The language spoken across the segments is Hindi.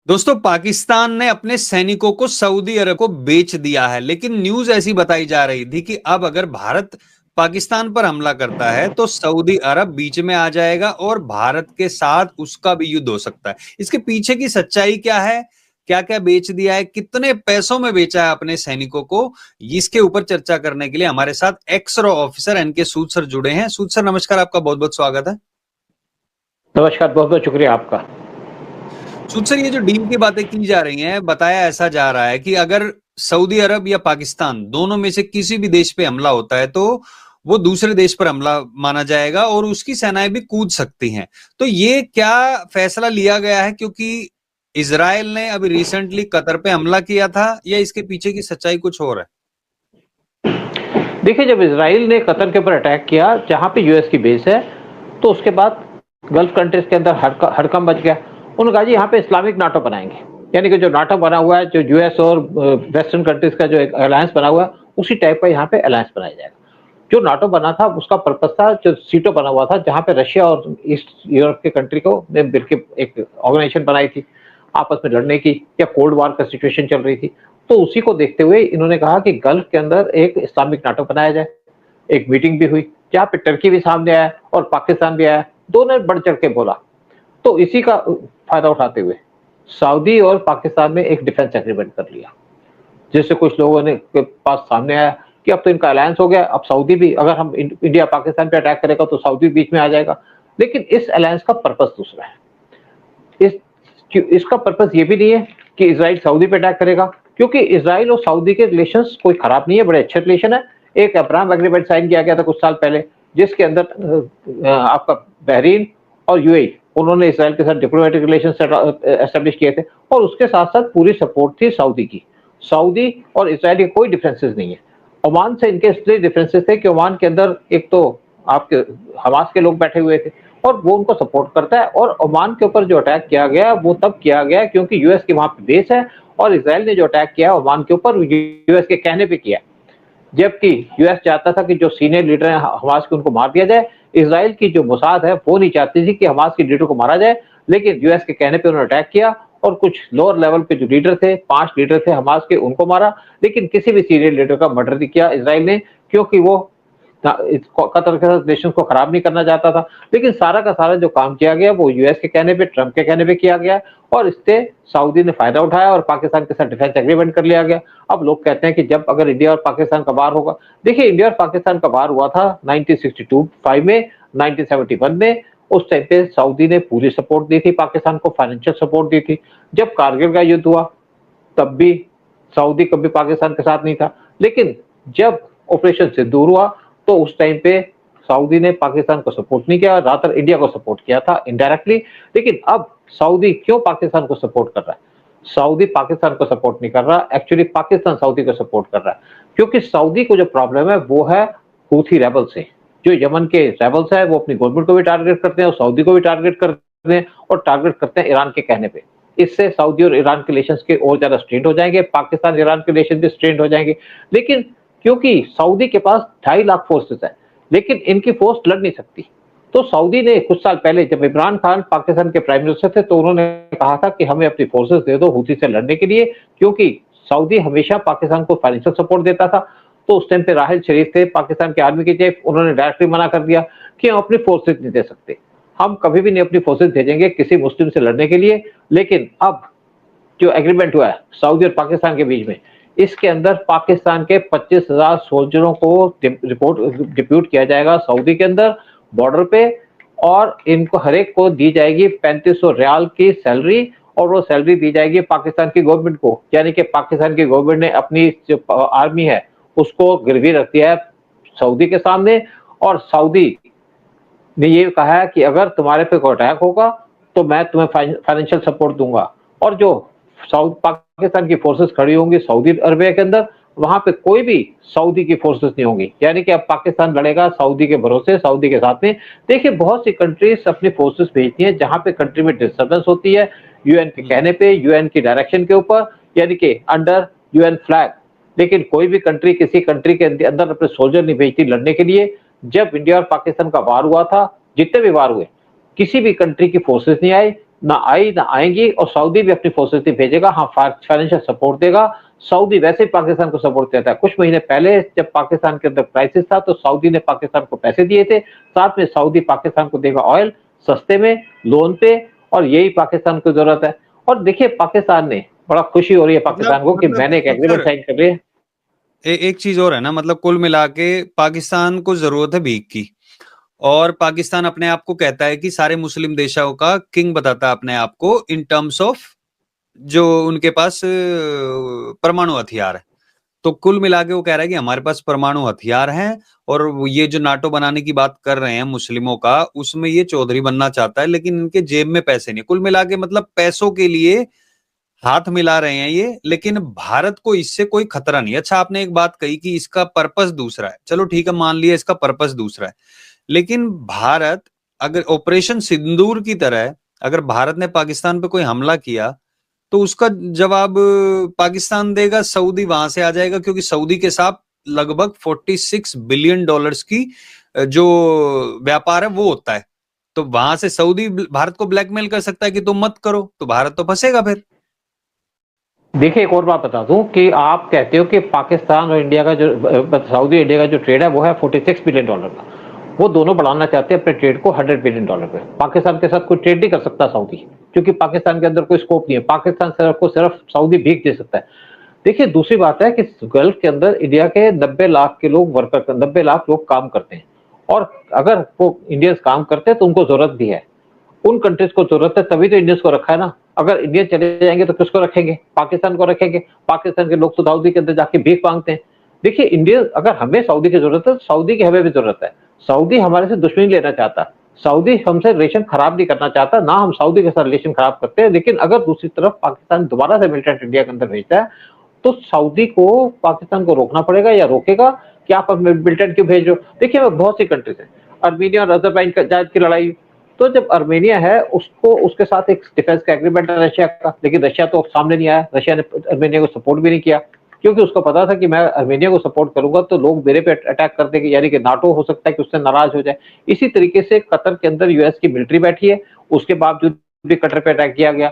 दोस्तों, पाकिस्तान ने अपने सैनिकों को सऊदी अरब को बेच दिया है, लेकिन न्यूज ऐसी बताई जा रही थी कि अब अगर भारत पाकिस्तान पर हमला करता है तो सऊदी अरब बीच में आ जाएगा और भारत के साथ उसका भी युद्ध हो सकता है। इसके पीछे की सच्चाई क्या है, क्या क्या बेच दिया है, कितने पैसों में बेचा है अपने सैनिकों को, इसके ऊपर चर्चा करने के लिए हमारे साथ एक्स रॉ ऑफिसर एनके सूद सर जुड़े हैं। सूद सर नमस्कार, आपका बहुत बहुत स्वागत है। नमस्कार, बहुत बहुत शुक्रिया आपका। सूद सर, ये जो डील की बातें की जा रही हैं, बताया ऐसा जा रहा है कि अगर सऊदी अरब या पाकिस्तान दोनों में से किसी भी देश पे हमला होता है तो वो दूसरे देश पर हमला माना जाएगा और उसकी सेनाएं भी कूद सकती हैं। तो ये क्या फैसला लिया गया है क्योंकि इजराइल ने अभी रिसेंटली कतर पे हमला किया था, या इसके पीछे की सच्चाई कुछ और है? देखिए, जब इजराइल ने कतर के ऊपर अटैक किया जहां पे यूएस की बेस है, तो उसके बाद गल्फ कंट्रीज के अंदर हड़कंप मच गया। उन्होंने कहा जी यहाँ पे इस्लामिक नाटो बनाएंगे, यानी कि जो नाटो बना हुआ है, जो यूएस और वेस्टर्न कंट्रीज का जो एक अलायंस बना हुआ है, उसी टाइप का यहाँ पे अलायंस बनाया जाएगा। जो नाटो बना था उसका पर्पस था, जो सीटो बना हुआ था जहां पे रशिया और ईस्ट यूरोप के कंट्री को मिलकर एक ऑर्गेनाइजेशन बनाई थी आपस में लड़ने की, या कोल्ड वार का सिचुएशन चल रही थी। तो उसी को देखते हुए इन्होंने कहा कि गल्फ के अंदर एक इस्लामिक नाटो बनाया जाए। एक मीटिंग भी हुई जहाँ पे टर्की भी सामने आया और पाकिस्तान भी आया, दोनों ने बढ़ चढ़ के बोला। तो इसी का फायदा उठाते हुए सऊदी और पाकिस्तान में एक डिफेंस एग्रीमेंट कर लिया, जिससे कुछ लोगों ने के पास सामने आया कि अब तो इनका अलायंस हो गया, अब सऊदी भी, अगर हम इंडिया पाकिस्तान पे अटैक करेगा तो सऊदी बीच में आ जाएगा। लेकिन इस अलायंस का पर्पस दूसरा है। इसका पर्पस ये भी नहीं है कि इजराइल सऊदी पे अटैक करेगा, क्योंकि इजराइल और सऊदी के रिलेशंस कोई खराब नहीं है, बड़े अच्छे रिलेशन है। एक अब्राहम एग्रीमेंट साइन किया गया था कुछ साल पहले, जिसके अंदर आपका बहरीन और यूएई, उन्होंने इसराइल के साथ डिप्लोमेटिक रिलेशन एस्टेब्लिश किए थे, और उसके साथ साथ पूरी सपोर्ट थी सऊदी की। सऊदी और इसराइल के कोई डिफरेंसेस नहीं है। ओमान से इनके इसलिए डिफरेंसेस थे कि ओमान के अंदर एक तो आपके हमास के लोग बैठे हुए थे और वो उनको सपोर्ट करता है, और ओमान के ऊपर जो अटैक किया गया वो तब किया गया क्योंकि यूएस की वहां पे बेस है, और इसराइल ने जो अटैक किया ओमान के ऊपर यूएस के कहने पे किया। जबकि यूएस चाहता था कि जो सीनियर लीडर है हमास के, उनको मार दिया जाए। इसराइल की जो मोसाद है वो नहीं चाहती थी कि हमास के लीडर को मारा जाए, लेकिन यूएस के कहने पे उन्होंने अटैक किया और कुछ लोअर लेवल पे जो लीडर थे, 5 लीडर थे हमास के, उनको मारा। लेकिन किसी भी सीनियर लीडर का मर्डर नहीं किया इसराइल ने, क्योंकि वो कतर के साथ रिलेशन को खराब नहीं करना चाहता था। लेकिन सारा का सारा जो काम किया गया वो यूएस के कहने पे, ट्रंप के कहने पे किया गया, और इससे सऊदी ने फायदा उठाया और पाकिस्तान के साथ डिफेंस एग्रीमेंट कर लिया गया। अब लोग कहते हैं कि जब अगर इंडिया और पाकिस्तान का वार होगा, देखिए इंडिया और पाकिस्तान का वार हुआ था 1962-5 में, 1971 में। उस टाइम पे सऊदी ने पूरी सपोर्ट दी थी पाकिस्तान को, फाइनेंशियल सपोर्ट दी थी। जब कारगिल का युद्ध हुआ तब भी सऊदी कभी पाकिस्तान के साथ नहीं था। लेकिन जब ऑपरेशन सिंदूर हुआ तो उस टाइम पे सऊदी ने पाकिस्तान को सपोर्ट नहीं किया, ज्यादातर इंडिया को सपोर्ट किया था इनडायरेक्टली। लेकिन अब सऊदी क्यों पाकिस्तान को सपोर्ट कर रहा है? सऊदी पाकिस्तान को सपोर्ट नहीं कर रहा, एक्चुअली पाकिस्तान सऊदी को सपोर्ट कर रहा है, क्योंकि सऊदी को जो प्रॉब्लम है वो है हूथी रेबल से। जो यमन के रेबल्स है वो अपनी गवर्नमेंट को भी टारगेट करते हैं और सऊदी को भी टारगेट करते हैं, और टारगेट करते हैं ईरान के कहने पे। इससे सऊदी और ईरान के रिलेशंस के और ज्यादा स्ट्रेंड हो जाएंगे, पाकिस्तान ईरान के रिलेशन भी स्ट्रेंड हो जाएंगे। लेकिन क्योंकि सऊदी के पास 2.5 लाख फोर्सेस है, लेकिन इनकी फोर्स लड़ नहीं सकती। तो सऊदी ने कुछ साल पहले, जब इमरान खान पाकिस्तान के प्राइम मिनिस्टर थे, तो उन्होंने कहा था कि हमें अपनी फोर्सेस दे दो हूथी से लड़ने के लिए, क्योंकि सऊदी हमेशा पाकिस्तान को फाइनेंशियल सपोर्ट देता था। तो उस टाइम पे राहिल शरीफ थे पाकिस्तान के आर्मी के चीफ, उन्होंने डायरेक्टली मना कर दिया कि हम अपनी फोर्सेज नहीं दे सकते, हम कभी भी नहीं अपनी फोर्सेज भेजेंगे किसी मुस्लिम से लड़ने के लिए। लेकिन अब जो एग्रीमेंट हुआ है सऊदी और पाकिस्तान के बीच में, इसके अंदर पाकिस्तान के 25,000 सोल्जरों को डिप्यूट किया जाएगा सऊदी के अंदर बॉर्डर पे, और इनको हर एक को दी जाएगी 3500 रियाल की सैलरी, और वो सैलरी दी जाएगी पाकिस्तान की गवर्नमेंट को। यानी कि पाकिस्तान की गवर्नमेंट ने अपनी जो आर्मी है उसको गिरवी रख दिया है सऊदी के सामने, और सऊदी ने ये कहा है कि अगर तुम्हारे पे कोई अटैक होगा तो मैं तुम्हें फाइनेंशियल सपोर्ट दूंगा। और जो पाकिस्तान की फोर्सेस खड़ी होंगी सऊदी अरबिया के अंदर, वहां पे कोई भी सऊदी की फोर्सेस नहीं होंगी। यानी कि अब पाकिस्तान लड़ेगा सऊदी के भरोसे, सऊदी के साथ में। देखिए, बहुत सी कंट्रीज अपनी फोर्सेस भेजती हैं जहां पे कंट्री में डिस्टर्बेंस होती है, यूएन के कहने पे, यूएन की डायरेक्शन के ऊपर, यानी कि अंडर यूएन फ्लैग। लेकिन कोई भी कंट्री किसी कंट्री के अंदर अपने सोल्जर नहीं भेजती लड़ने के लिए। जब इंडिया और पाकिस्तान का वार हुआ था, जितने भी वार हुए, किसी भी कंट्री की फोर्सेस नहीं आई, ना आई ना आएंगी, और सऊदी भी अपनी फोर्सेस नहीं भेजेगा। हाँ, फाइनेंशियल सपोर्ट देगा। सऊदी वैसे ही पाकिस्तान को सपोर्ट देता है। कुछ महीने पहले जब पाकिस्तान के अंदर क्राइसिस था तो सऊदी ने पाकिस्तान को पैसे दिए थे, साथ में सऊदी पाकिस्तान को देगा ऑयल सस्ते में, लोन पे, और यही पाकिस्तान को जरूरत है। और देखिए पाकिस्तान ने, बड़ा खुशी हो रही है पाकिस्तान को कि मैंने एक एग्रीमेंट साइन कर लिया। एक चीज और है ना, मतलब कुल मिला के पाकिस्तान को जरूरत है भीख की, और पाकिस्तान अपने आप को कहता है कि सारे मुस्लिम देशों का किंग बताता है अपने आप को इन टर्म्स ऑफ जो उनके पास परमाणु हथियार है। तो कुल मिला के वो कह रहा है कि हमारे पास परमाणु हथियार हैं, और ये जो नाटो बनाने की बात कर रहे हैं मुस्लिमों का, उसमें ये चौधरी बनना चाहता है, लेकिन इनके जेब में पैसे नहीं। कुल मिला के मतलब पैसों के लिए हाथ मिला रहे हैं ये, लेकिन भारत को इससे कोई खतरा नहीं। अच्छा, आपने एक बात कही कि इसका पर्पस दूसरा है, चलो ठीक है, मान लिया इसका पर्पस दूसरा है, लेकिन भारत अगर ऑपरेशन सिंदूर की तरह अगर भारत ने पाकिस्तान पे कोई हमला किया तो उसका जवाब पाकिस्तान देगा, सऊदी वहां से आ जाएगा, क्योंकि सऊदी के साथ लगभग 46 बिलियन डॉलर्स की जो व्यापार है वो होता है। तो वहां से सऊदी भारत को ब्लैकमेल कर सकता है कि तुम मत करो, तो भारत तो फंसेगा फिर। देखिए एक और बात बता दूं कि आप कहते हो कि पाकिस्तान और इंडिया का जो सऊदी इंडिया का जो ट्रेड है वो है 46 बिलियन डॉलर का। वो दोनों बढ़ाना चाहते हैं अपने ट्रेड को 100 बिलियन डॉलर पे। पाकिस्तान के साथ कोई ट्रेड नहीं कर सकता सऊदी, क्योंकि पाकिस्तान के अंदर कोई स्कोप नहीं है। पाकिस्तान को सिर्फ सऊदी भीख दे सकता है। देखिए दूसरी बात है कि गल्फ के अंदर इंडिया के 90 लाख के लोग वर्कर, 90 लाख लोग काम करते हैं, और अगर वो इंडियंस काम करते हैं तो उनको जरूरत भी है। उन कंट्रीज को जरूरत है, तभी तो इंडियंस को रखा है ना। अगर इंडियन चले जाएंगे तो किसको रखेंगे? पाकिस्तान को रखेंगे। पाकिस्तान के लोग तो सऊदी के अंदर जाके भीख मांगते हैं। देखिए इंडिया, अगर हमें सऊदी की जरूरत है तो सऊदी की हमें भी जरूरत है। सऊदी हमारे से दुश्मनी लेना चाहता है, सऊदी हमसे रिलेशन खराब नहीं करना चाहता, ना हम सऊदी के साथ रिलेशन खराब करते हैं। लेकिन अगर दूसरी तरफ पाकिस्तान दोबारा से मिलिटेंट इंडिया के अंदर भेजता है तो सऊदी को पाकिस्तान को रोकना पड़ेगा, या रोकेगा कि आप मिलिटेंट क्यों भेज रहे हो। देखिए बहुत सी कंट्रीज है, अर्मीनिया और अजरबैजान की लड़ाई, तो जब अर्मेनिया है उसको, उसके साथ एक डिफेंस का एग्रीमेंट है रशिया का, लेकिन रशिया तो सामने नहीं आया। रशिया ने अर्मेनिया को सपोर्ट भी नहीं किया, क्योंकि उसको पता था कि मैं अर्मेनिया को सपोर्ट करूंगा तो लोग मेरे पे अटैक कर देंगे, यानी कि नाटो हो सकता है कि उससे नाराज हो जाए। इसी तरीके से कतर के अंदर यूएस की मिलिट्री बैठी है, उसके बावजूद भी कतर पे अटैक किया गया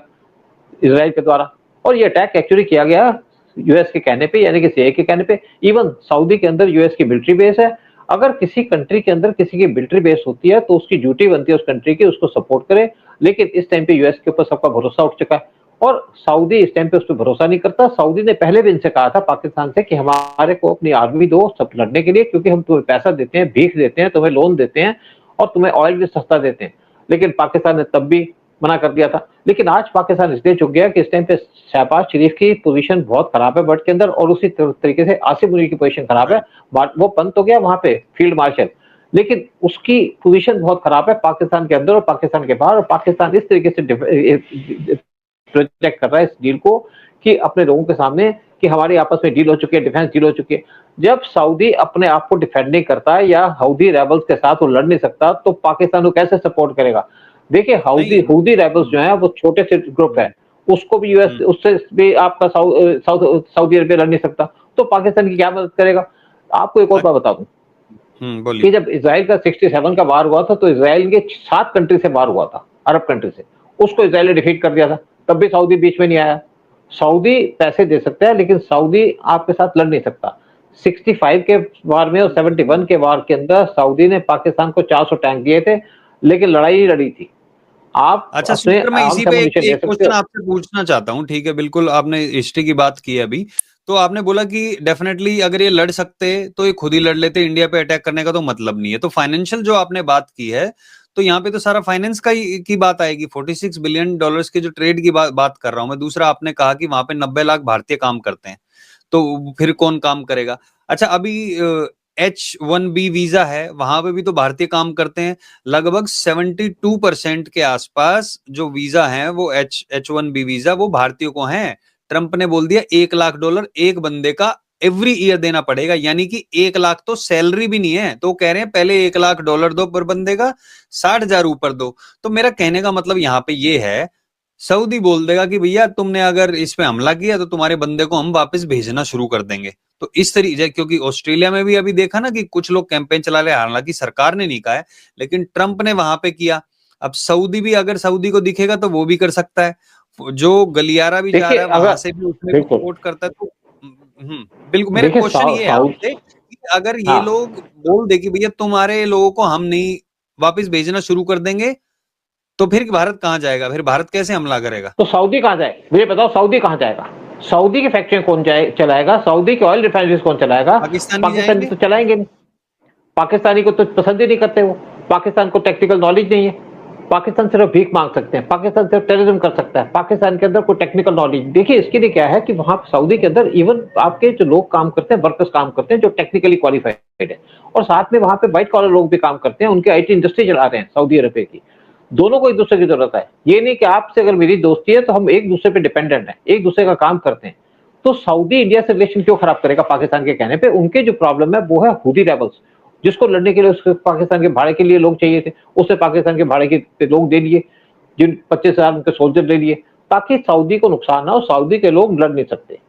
इसराइल के द्वारा। और ये अटैक एक्चुअली किया गया यूएस के कहने पे, यानी कि सीआईए के कहने पे। इवन सऊदी के अंदर यूएस की मिलिट्री बेस है। अगर किसी कंट्री के अंदर किसी की मिलिट्री बेस होती है तो उसकी ड्यूटी बनती है उस कंट्री की उसको सपोर्ट करे। लेकिन इस टाइम पे यूएस के ऊपर सबका भरोसा उठ चुका है, और सऊदी इस टाइम पे उस पर भरोसा नहीं करता। सऊदी ने पहले भी इनसे कहा था पाकिस्तान से कि हमारे को अपनी आर्मी दो सब लड़ने के लिए, क्योंकि हम तुम्हें पैसा देते हैं, भीख देते हैं, तुम्हें लोन देते हैं, और तुम्हें ऑयल भी सस्ता देते हैं। लेकिन पाकिस्तान ने तब भी मना कर दिया था। लेकिन आज पाकिस्तान इसलिए चुक गया कि इस टाइम पे शहबाज शरीफ की पोजीशन बहुत खराब है बर्ड के अंदर, और उसी तरीके से आसिफ मुनीर की पोजीशन खराब है। वो बंद तो गया वहां पे फील्ड मार्शल, लेकिन उसकी पोजीशन बहुत खराब है पाकिस्तान के अंदर और पाकिस्तान के बाहर। और पाकिस्तान इस तरीके से प्रोजेक्ट कर रहा है इस डील को कि अपने लोगों के सामने कि हमारी आपस में डील हो चुकी है, डिफेंस डील हो चुकी है। जब सऊदी अपने आप को डिफेंड नहीं करता है या हौदी रेबल्स के साथ वो लड़ नहीं सकता, तो पाकिस्तान को कैसे सपोर्ट करेगा? देखिए हौदी रेबल्स जो है वो छोटे से ग्रुप है, उसको भी यूएस, उससे भी आपका सऊदी अरबिया लड़ नहीं सकता, तो पाकिस्तान की क्या मदद करेगा? आपको एक और बात बता दूं कि जब इसराइल का 67 का वार हुआ था तो इसराइल के 7 कंट्री से वार हुआ था, अरब कंट्री से। उसको इसराइल ने डिफीट कर दिया था, तब भी सऊदी बीच में नहीं आया। सऊदी पैसे दे सकता है लेकिन सऊदी आपके साथ लड़ नहीं सकता। 65 के वार में और 71 के वार के अंदर सऊदी ने पाकिस्तान को 400 टैंक दिए थे, लेकिन लड़ाई नहीं लड़ी थी। आप अच्छा अपने सुपर, मैं इसी पे एक सकते क्वेश्चन हो। आपसे पूछना चाहता हूँ, ठीक है, बिल्कुल आपने हिस्ट्री की बात की है अभी, तो आपने बोला कि डेफिनेटली अगर ये लड़ सकते तो ये खुद ही लड़ लेते, इंडिया पे अटैक करने का तो मतलब नहीं है। तो फाइनेंशियल जो आपने बात की है, तो यहाँ पे तो सारा फाइनेंस का ही की बात आएगी। 46 बिलियन डॉलर्स के जो ट्रेड की बात कर रहा हूँ मैं। दूसरा आपने कहा कि वहां पे 90 लाख भारतीय काम करते हैं, तो फिर कौन काम करेगा? अच्छा, अभी H1B वीजा है, वहां पे भी तो भारतीय काम करते हैं। लगभग 72% के आसपास जो वीजा है वो H1B वीजा वो भारतीयों को हैं। ट्रंप ने बोल दिया $1 लाख एक बंदे का एवरी ईयर देना पड़ेगा, यानी कि 1 लाख तो सैलरी भी नहीं है। तो कह रहे हैं पहले $1 लाख दो पर बंदे का, 60,000 ऊपर दो। तो मेरा कहने का मतलब यहाँ पे ये है, सऊदी बोल देगा कि भैया तुमने अगर इस पे हमला किया तो तुम्हारे बंदे को हम वापस भेजना शुरू कर देंगे। तो इस तरीके, क्योंकि ऑस्ट्रेलिया में भी अभी देखा ना कि कुछ लोग कैंपेन चला रहे, हालांकि सरकार ने नहीं कहा है, लेकिन ट्रंप ने वहां पे किया। अब सऊदी भी, अगर सऊदी को दिखेगा तो वो भी कर सकता है, जो गलियारा भी जा देखिए रहा है वहां अगर, से भी उसमें भी बिल्कुल, सपोर्ट करता है, तो बिल्कुल मेरा देखिए क्वेश्चन ये है साउथ, आपसे कि अगर ये हाँ, लोग बोल दे कि भैया तुम्हारे लोगों को हम नहीं वापस भेजना शुरू कर देंगे, तो फिर भारत कहाँ जाएगा, फिर भारत कैसे हमला करेगा? तो सऊदी कहाँ जाए, मुझे बताओ सऊदी कहाँ जाएगा? सऊदी की फैक्ट्री कौन चलाएगा? सऊदी के ऑयल रिफाइनरीज कौन चलाएगा? पाकिस्तानी पाकिस्तानी जाएंगे। तो चलाएंगे नहीं। पाकिस्तानी को तो पसंद ही नहीं करते वो। पाकिस्तान को टेक्निकल नॉलेज नहीं है। पाकिस्तान सिर्फ भीख मांग सकते हैं। पाकिस्तान सिर्फ टेररिज्म कर सकता है। पाकिस्तान के अंदर कोई टेक्निकल नॉलेज, देखिए इसके लिए क्या है कि वहां सऊदी के अंदर इवन आपके जो लोग काम करते हैं, वर्कर्स काम करते हैं जो टेक्निकली क्वालिफाइड है, और साथ में वहां पे व्हाइट कॉलर लोग भी काम करते हैं, उनके आईटी इंडस्ट्री चला रहे हैं सऊदी अरब की। दोनों को एक दूसरे की जरूरत है। ये नहीं कि आपसे अगर मेरी दोस्ती है तो हम एक दूसरे पे डिपेंडेंट हैं, एक दूसरे का काम करते हैं। तो सऊदी इंडिया से रिलेशन क्यों खराब करेगा पाकिस्तान के कहने पे? उनके जो प्रॉब्लम है वो है हुदी रेबल्स, जिसको लड़ने के लिए उसके पाकिस्तान के भाड़े के लिए लोग चाहिए थे, उससे पाकिस्तान के भाड़े के लोग दे लिए, जिन 25,000 उनके सोल्जर ले लिए, ताकि सऊदी को नुकसान ना हो। सऊदी के लोग लड़ नहीं सकते।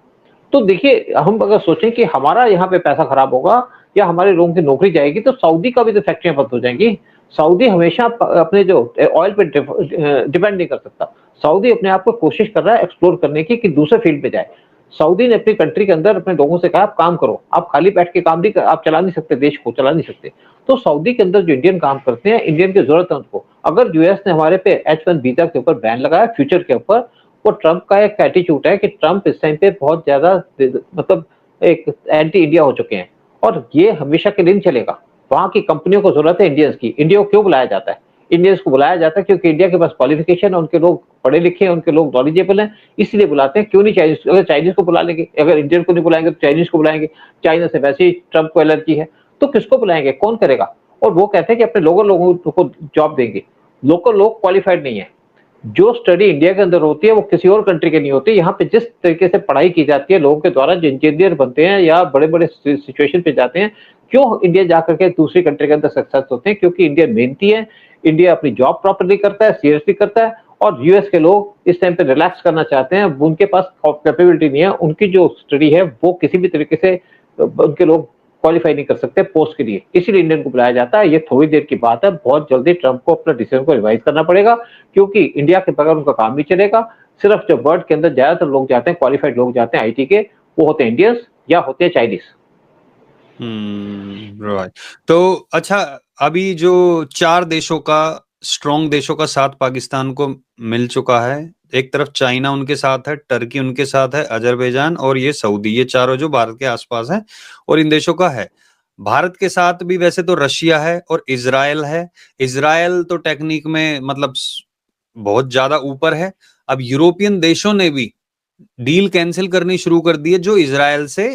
तो देखिए हम अगर सोचें कि हमारा यहाँ पे पैसा खराब होगा या हमारे लोगों की नौकरी जाएगी, तो सऊदी का भी तो फैक्ट्रियां बंद हो जाएंगी। सऊदी हमेशा अपने जो ऑयल पे डिपेंड नहीं कर सकता। सऊदी अपने आप को कोशिश कर रहा है एक्सप्लोर करने की कि दूसरे फील्ड पे जाए। सऊदी ने अपनी कंट्री के अंदर अपने लोगों से कहा आप काम करो, आप खाली बैठ के काम नहीं कर, आप चला नहीं सकते, देश को चला नहीं सकते। तो सऊदी के अंदर जो इंडियन काम करते हैं, इंडियन की जरूरत है उनको। अगर यूएस ने हमारे पे H1 वीजा के ऊपर बैन लगाया फ्यूचर के ऊपर, वो ट्रंप का एक एटीट्यूड है कि ट्रंप इस टाइम पे बहुत ज्यादा मतलब एक एंटी इंडिया हो चुके हैं, और ये हमेशा के लिए नहीं चलेगा। वहां की कंपनियों को जरूरत है इंडियंस की। इंडिया को क्यों बुलाया जाता है? इंडियंस को बुलाया जाता है क्योंकि इंडिया के पास क्वालिफिकेशन है, उनके लोग पढ़े लिखे हैं, उनके लोग नॉलेजेबल हैं, इसलिए बुलाते हैं। क्यों नहीं चाइनीज? अगर चाइनीज को बुला लेंगे, अगर इंडियन को नहीं बुलाएंगे तो चाइनीज को बुलाएंगे। चाइना से वैसे ही ट्रंप को एलर्जी है, तो किसको बुलाएंगे? कौन करेगा? और वो कहते हैं कि अपने लोगों को जॉब देंगे। लोकल लोग क्वालिफाइड नहीं है। जो स्टडी इंडिया के अंदर होती है वो किसी और कंट्री के नहीं होती। यहाँ पे जिस तरीके से पढ़ाई की जाती है लोगों के द्वारा, जो इंजीनियर बनते हैं या बड़े बड़े सिचुएशन पे जाते हैं, क्यों इंडिया जाकर के दूसरी कंट्री के अंदर सक्सेस होते हैं? क्योंकि इंडिया मेहनती है, इंडिया अपनी जॉब प्रॉपरली करता है, सीरियसली करता है। और यूएस के लोग इस टाइम पे रिलैक्स करना चाहते हैं, उनके पास कैपेबिलिटी नहीं है, उनकी जो स्टडी है वो किसी भी तरीके से उनके लोग क्वालिफाई नहीं कर सकते पोस्ट के लिए, इसीलिए इंडियन को बुलाया जाता है। ये थोड़ी देर की बात है, बहुत जल्दी ट्रंप को अपना डिसीजन को रिवाइज करना पड़ेगा, क्योंकि इंडिया के बगैर उनका काम नहीं चलेगा। सिर्फ जो वर्ल्ड के अंदर ज्यादातर लोग जाते हैं, क्वालिफाइड लोग जाते हैं आईटी के, वो होते हैं इंडियंस या होते हैं चाइनीज। राइट। तो अच्छा, अभी जो 4 देशों का, स्ट्रॉन्ग देशों का साथ पाकिस्तान को मिल चुका है। एक तरफ चाइना उनके साथ है, टर्की उनके साथ है, अजरबैजान और ये सऊदी, ये चारों जो भारत के आसपास हैं और इन देशों का है। भारत के साथ भी वैसे तो रशिया है और इजराइल है। इजराइल तो टेक्निक में मतलब बहुत ज्यादा ऊपर है। अब यूरोपियन देशों ने भी डील कैंसिल करनी शुरू कर दी है जो इजराइल से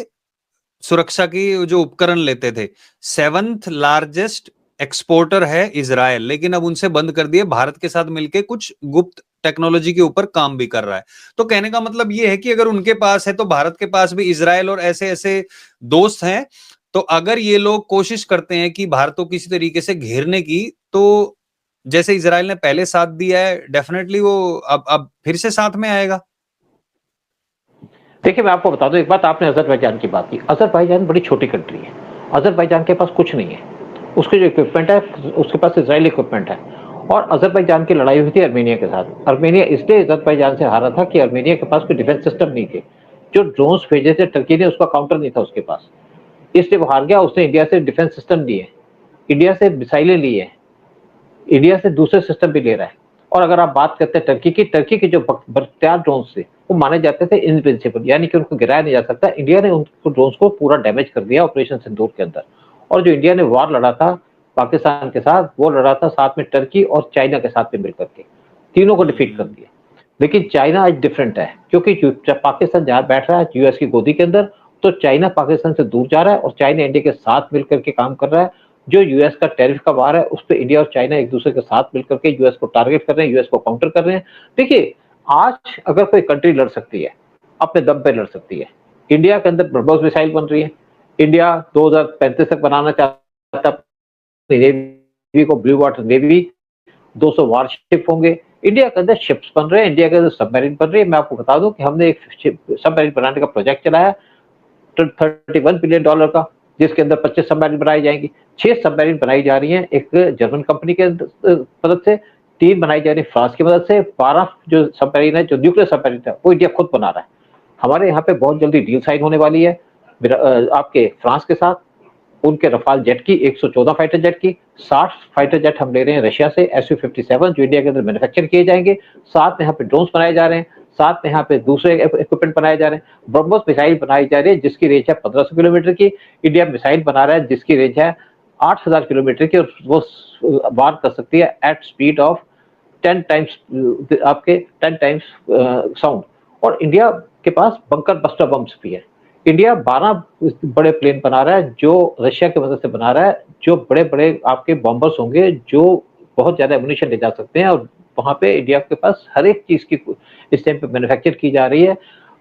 सुरक्षा की जो उपकरण लेते थे। 7th लार्जेस्ट एक्सपोर्टर है इजराइल, लेकिन अब उनसे बंद कर दिए। भारत के साथ मिलके कुछ गुप्त टेक्नोलॉजी के ऊपर काम भी कर रहा है। तो कहने का मतलब ये है कि अगर उनके पास है तो भारत के पास भी इजराइल और ऐसे ऐसे दोस्त हैं। तो अगर ये लोग कोशिश करते हैं कि भारत को किसी तरीके से घेरने की, तो जैसे इजराइल ने पहले साथ दिया है, डेफिनेटली वो अब फिर से साथ में आएगा। देखिए मैं आपको बता दूं एक बात, आपने अजरबैजान की बात की। अजरबैजान बड़ी छोटी कंट्री है। अजरबैजान के पास कुछ नहीं है। उसके जो इक्विपमेंट है, उसके पास इजरायली इक्विपमेंट है। और अजरबैजान की लड़ाई हुई थी अर्मेनिया के साथ। अर्मेनिया इसलिए अजरबैजान से हारा था कि अर्मेनिया के पास कोई डिफेंस सिस्टम नहीं थे। जो ड्रोन्स भेजे थे टर्की ने, उसका काउंटर नहीं था उसके पास, इसलिए वो हार गया। उसने इंडिया से डिफेंस सिस्टम लिए, इंडिया से मिसाइलें ली है, इंडिया से दूसरे सिस्टम भी ले रहा है। और अगर आप बात करते हैं टर्की की जो बख्तियार ड्रोन थे वो माने जाते थे इनविंसिबल, यानी कि उनको गिराया नहीं जा सकता। इंडिया ने उनको ड्रोन्स को पूरा डैमेज कर दिया ऑपरेशन सिंदूर के अंदर। और जो इंडिया ने वार लड़ा था पाकिस्तान के साथ, वो लड़ा था साथ में टर्की और चाइना के साथ में मिलकर के, तीनों को डिफीट कर दिया। लेकिन चाइना आज डिफरेंट है, क्योंकि जब पाकिस्तान जहां बैठ रहा है यूएस की गोदी के अंदर, तो चाइना पाकिस्तान से दूर जा रहा है और चाइना इंडिया के साथ मिलकर के काम कर रहा है। जो यूएस का टैरिफ का वार है उस पर इंडिया और चाइना एक दूसरे के साथ मिलकर के यूएस को टारगेट कर रहे हैं, यूएस को काउंटर कर रहे हैं। देखिए आज अगर कोई कंट्री लड़ सकती है, अपने दम पे लड़ सकती है। इंडिया के अंदर ब्रह्मोस मिसाइल बन रही है। इंडिया 2035 तक बनाना चाहता है नेवी को, ब्लू वाटर नेवी, 200 वारशिप होंगे। इंडिया के अंदर शिप्स बन रहे हैं, इंडिया के अंदर सबमरीन बन रही है। मैं आपको बता दूं कि हमने एक सबमरीन बनाने का प्रोजेक्ट चलाया $31 बिलियन का, जिसके अंदर 25 सबमरीन बनाई जाएंगी। 6 सबमरीन बनाई जा रही हैं एक जर्मन कंपनी के मदद से, 3 बनाई जा रही है फ्रांस की मदद से, 12 जो सबमरीन है, जो न्यूक्लियर सबमरीन है, वो इंडिया खुद बना रहा है। हमारे यहाँ पे बहुत जल्दी डील साइन होने वाली है आपके फ्रांस के साथ, उनके रफाल जेट की, 114 फाइटर जेट की, 60 फाइटर जेट हम ले रहे हैं रशिया से, Su-57 जो इंडिया के अंदर मैन्युफैक्चर किए जाएंगे, साथ में यहाँ पे ड्रोन्स बनाए जा रहे हैं, साथ में यहाँ पे दूसरे इक्विपमेंट बनाए जा रहे हैं, ब्रह्मोस मिसाइल बनाई जा रही है जिसकी रेंज है 1500 किलोमीटर की, इंडिया मिसाइल बना रहा है जिसकी रेंज है 8000 किलोमीटर की, और वो वार कर सकती है एट स्पीड ऑफ 10 टाइम्स आपके 10 टाइम्स साउंड। और इंडिया के पास बंकर बस्टर बम्स भी है। इंडिया 12 बड़े प्लेन बना रहा है जो रशिया की मदद से बना रहा है, जो बड़े बड़े आपके बॉम्बर्स होंगे जो बहुत ज्यादा एमुनिशन ले जा सकते हैं, और वहां पे इंडिया के पास हर एक चीज की इस टाइम पे मैन्युफैक्चर की जा रही है।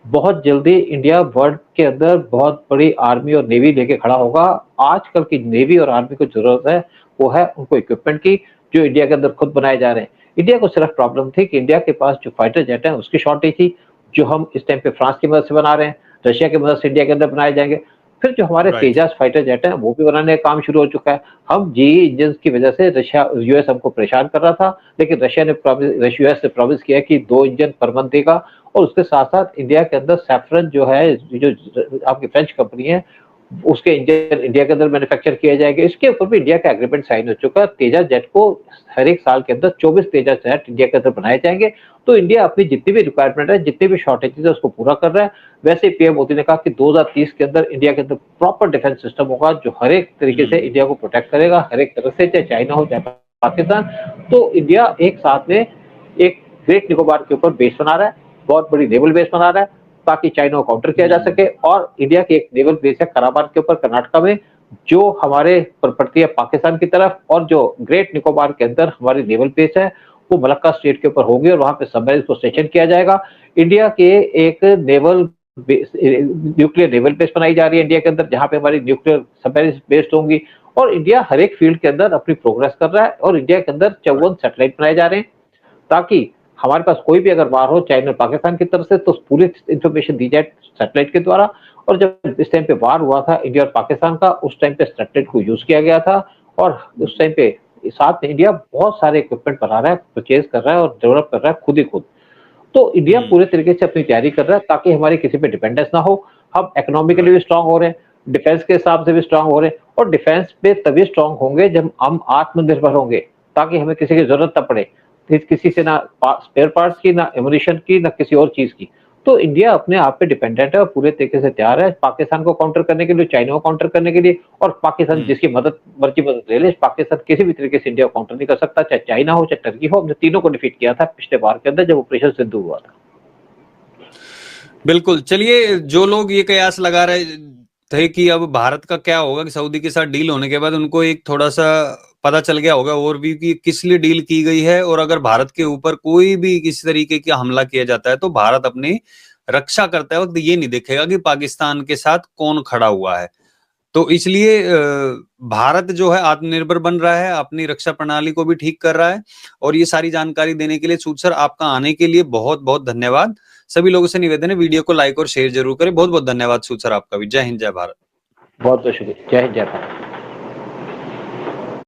बहुत जल्दी इंडिया वर्ल्ड के अंदर बहुत बड़ी आर्मी और नेवी लेके खड़ा होगा। आजकल की नेवी और आर्मी को जरूरत है वो है उनको इक्विपमेंट की, जो इंडिया के अंदर खुद बनाए जा रहे हैं। इंडिया को सिर्फ प्रॉब्लम थी कि इंडिया के पास जो फाइटर जेट है उसकी शॉर्टेज थी, जो हम इस टाइम पे फ्रांस की मदद से बना रहे हैं, रशिया की मदद से इंडिया के अंदर बनाए जाएंगे। फिर जो हमारे तेजास फाइटर जेट है वो भी बनाने का काम शुरू हो चुका है। हम जीई इंजन की वजह से रशिया यूएस हमको परेशान कर रहा था, लेकिन यूएस ने प्रॉमिस किया कि 2 इंजन पर मंथ देगा, और उसके साथ साथ इंडिया के अंदर सैफरन जो है, जो आपकी फ्रेंच कंपनी है, उसके इंजन इंडिया के अंदर मैन्युफैक्चर किए जाएंगे। इसके ऊपर भी इंडिया का एग्रीमेंट साइन हो चुका है। तेजास जेट को हर एक साल के अंदर 24 तेजास जेट इंडिया के अंदर बनाए जाएंगे। तो इंडिया अपनी जितनी भी रिक्वायरमेंट है, जितनी भी शॉर्टेजेस है, उसको पूरा कर रहा है। वैसे पीएम मोदी ने कहा कि 2030 के अंदर इंडिया के अंदर प्रॉपर डिफेंस सिस्टम होगा जो हर एक तरीके से इंडिया को प्रोटेक्ट करेगा, हर एक तरफ से, चाहे चाइना हो चाहे पाकिस्तान। तो इंडिया एक साथ में एक ग्रेट निकोबार के ऊपर बेस बना रहा है, बहुत बड़ी नेवल बेस बना रहा है ताकि चाइना को काउंटर किया जा सके। और इंडिया की एक नेवल बेस है कराबार के ऊपर कर्नाटका में, जो हमारे पर पड़ती है पाकिस्तान की तरफ, और जो ग्रेट निकोबार के अंदर हमारी नेवल बेस है वो मलक्का स्टेट के ऊपर होगी, और वहां पे सबमरीन को स्टेशन किया जाएगा। इंडिया के एक नेवल न्यूक्लियर नेवल बेस बनाई जा रही है इंडिया के अंदर, जहां पे हमारी न्यूक्लियर सबमरीन बेस्ड होंगी। और इंडिया हर एक फील्ड के अंदर अपनी प्रोग्रेस कर रहा है, और इंडिया के अंदर 54 सैटेलाइट बनाए जा रहे हैं ताकि हमारे पास कोई भी अगर वार हो चाइना पाकिस्तान की तरफ से, तो पूरी इंफॉर्मेशन दी जाए सैटेलाइट के द्वारा। और जब इस टाइम पे वार हुआ था इंडिया और पाकिस्तान का, उस टाइम पे सैटेलाइट को यूज किया गया था, और उस टाइम पे साथ में इंडिया बहुत सारे इक्विपमेंट बना रहा है, परचेज कर रहा है और डेवलप कर रहा है खुद ही खुद। तो इंडिया पूरे तरीके से अपनी तैयारी कर रहा है ताकि हमारी किसी पे डिपेंडेंस ना हो। हम इकोनॉमिकली भी स्ट्रांग हो रहे हैं, डिफेंस के हिसाब से भी स्ट्रांग हो रहे हैं, और डिफेंस पे तभी स्ट्रांग होंगे जब हम आत्मनिर्भर होंगे, ताकि हमें किसी की जरूरत न पड़े, किसी से ना स्पेयर पार्ट्स की, ना एमुनिशन की, ना किसी और चीज की। तो इंडिया अपने आप पे डिपेंडेंट है और पूरे तरीके से तैयार है पाकिस्तान को काउंटर करने के लिए, चाइना को काउंटर करने के लिए। और पाकिस्तान जिसकी मर्जी मदद ले ले, पाकिस्तान किसी भी तरीके से इंडिया को काउंटर नहीं कर सकता, चाहे चाइना हो चाहे टर्की हो। हमने तीनों को डिफीट किया था पिछले बार के अंदर जब ऑपरेशन सिंधु हुआ था। बिल्कुल। चलिए, जो लोग ये कयास लगा रहे थे कि अब भारत का क्या होगा, कि सऊदी के साथ डील होने के बाद उनको एक थोड़ा सा पता चल गया होगा और भी कि किस लिए डील की गई है, और अगर भारत के ऊपर कोई भी किसी तरीके का हमला किया जाता है तो भारत अपनी रक्षा करते वक्त ये नहीं देखेगा कि पाकिस्तान के साथ कौन खड़ा हुआ है। तो इसलिए भारत जो है आत्मनिर्भर बन रहा है, अपनी रक्षा प्रणाली को भी ठीक कर रहा है। और ये सारी जानकारी देने के लिए सूद सर, आपका आने के लिए बहुत बहुत धन्यवाद। सभी लोगों से निवेदन है वीडियो को लाइक और शेयर जरूर करें। बहुत बहुत धन्यवाद सूद सर आपका भी। जय हिंद, जय भारत। बहुत बहुत शुक्रिया। जय हिंद, जय भारत।